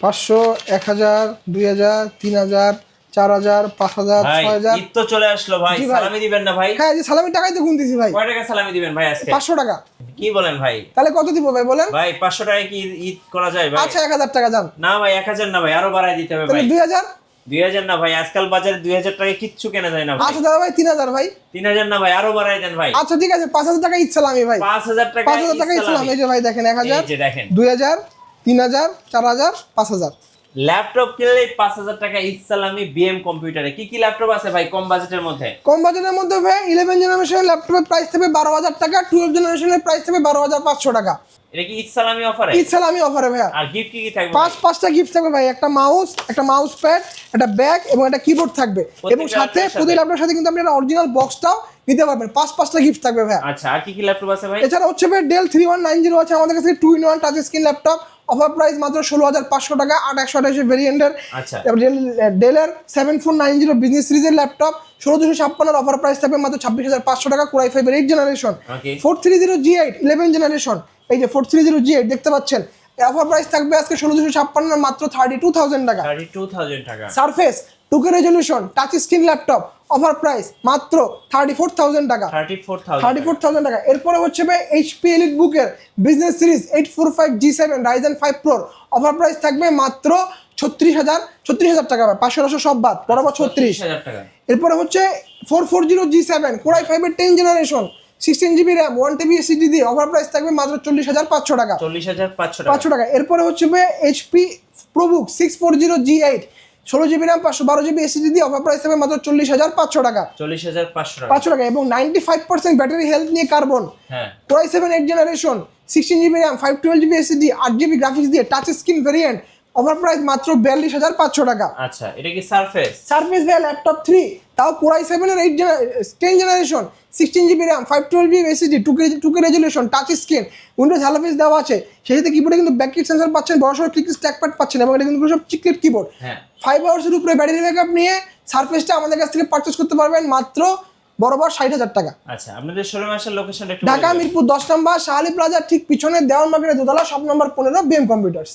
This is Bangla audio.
500, 1000, 2000, 3000, 4000, 5000, 6000। ঈদ তো চলে আসলো ভাই, সালামি দিবেন না ভাই? হ্যাঁ, যে সালামি টাকাই তো গুনতেছি ভাই। কয় টাকা সালামি দিবেন ভাই আজকে? 500 টাকা। কি বলেন ভাই? তাহলে কত দিব ভাই বলেন? ভাই 500 টাকায় কি ঈদ করা যায় ভাই? আচ্ছা 1000 টাকা যান। না ভাই 1000 না ভাই, আরো বাড়ায় দিতে হবে ভাই। তাহলে 2000? 2000 না ভাই, আজকাল বাজারে 2000 টাকায় কিচ্ছু কেনা যায় না ভাই। আচ্ছা দাদা ভাই 3000 ভাই। 3000 না ভাই, আরো বাড়ায় দেন ভাই। আচ্ছা ঠিক আছে 5000 টাকা ঈদ সালামি ভাই। 5000 টাকা 5000 টাকা ঈদ সালামি। এই যে ভাই দেখেন 1000, এই যে দেখেন 2000, 3000, 4000, 5000। ল্যাপটপ কিনলে 5000 টাকা ঈদ সালামি বিএম কম্পিউটারে। কি কি ল্যাপটপ আছে ভাই কম বাজেটের মধ্যে? কম বাজেটের মধ্যে ভাই 11 জেনারেশনের ল্যাপটপের প্রাইস থাকবে 12000 টাকা, 12 জেনারেশনের প্রাইস থাকবে 12500 টাকা। এটা কি ঈদ সালামি অফারে? ঈদ সালামি অফারে ভাই। আর গিফট কি কি থাকবে? পাঁচটা গিফট থাকবে ভাই, একটা মাউস, একটা মাউস প্যাড, একটা ব্যাগ এবং একটা কিবোর্ড থাকবে। এবং সাথে প্রতি ল্যাপটপের সাথে কিন্তু আপনি একটা অরিজিনাল বক্সটাও নিতে পারবেন। পাঁচটা গিফট থাকবে ভাই। আচ্ছা, আর কি কি ল্যাপটপ আছে ভাই? এছাড়া হচ্ছে ভাই ডেল 3190 আছে আমাদের কাছে, 2-in-1 touch screen laptop. Offer price মাত্র 16500 টাকা, 8128 ভেরিয়েন্টের। আচ্ছা, ডেলের 7490 বিজনেস সিরিজের ল্যাপটপ 16256 অফার প্রাইস থাকবে মাত্র 26500 টাকা। কোর i5 এর 8 জেনারেশন, 430G8 11 জেনারেশন। এই যে 430G8 দেখতে পাচ্ছেন, অফার প্রাইস থাকবে আজকে 16256 মাত্র 32000 টাকা। 32000 টাকা। Surface 2K resolution touch screen laptop, offer price মাত্র 34000 টাকা। 34000 টাকা। এরপরে হচ্ছে ভাই এইচপি এলিট বুকের business series 845G7 Ryzen 5 Pro, offer price থাকবে মাত্র 36000 টাকা ভাই। 500 সব বাদ, বরাবর 36000 টাকা। এরপরে হচ্ছে 440G7 কোর i5 এর 10 generation, 16GB RAM, 1TB SSD দিয়ে, অফার প্রাইস থাকবে মাত্র 40500 টাকা। 40500 টাকা। এরপরে হচ্ছে ভাই HP ProBook 640G8 16GB RAM 512GB SSD দিয়ে, অফার প্রাইস থাকবে মাত্র 40500 টাকা। 40500 টাকা। এবং 95% ব্যাটারি হেলথ নিয়ে কার্বন, হ্যাঁ, core i7 8 generation, 16GB RAM 512GB SSD 8GB graphics দিয়ে touch screen variant, offer price মাত্র 42500 টাকা। আচ্ছা, এটা কি সারফেস? সারফেস ভাই ল্যাপটপ 3, তাও কোর i7 এর 10 generation, 16GB RAM 512GB SSD 2K resolution touch screen, Windows hello face দেওয়া আছে। সেই সাথে কিবোর্ডে কিন্তু ব্যাককিট সেন্সর পাচ্ছেন, বড়সড় ক্লিক ট্র্যাকপ্যাড পাচ্ছেন এবং এটা কিন্তু সব চিকলেট কিবোর্ড। হ্যাঁ, 5 আওয়ার্সের উপরে ব্যাটারি ব্যাকআপ নিয়ে সারফেসটা আমাদের কাছ থেকে পারচেজ করতে পারবেন মাত্র বরাবর 60000 টাকা। আচ্ছা, আপনাদের শোরুম আসার লোকেশনটা একটু ঢাকা মিরপুর 10 নম্বর শাহালি প্লাজার ঠিক পিছনে দেওয়ান মার্কেটের দোতলা, শপ নম্বর 15 বিএম কম্পিউটার্স।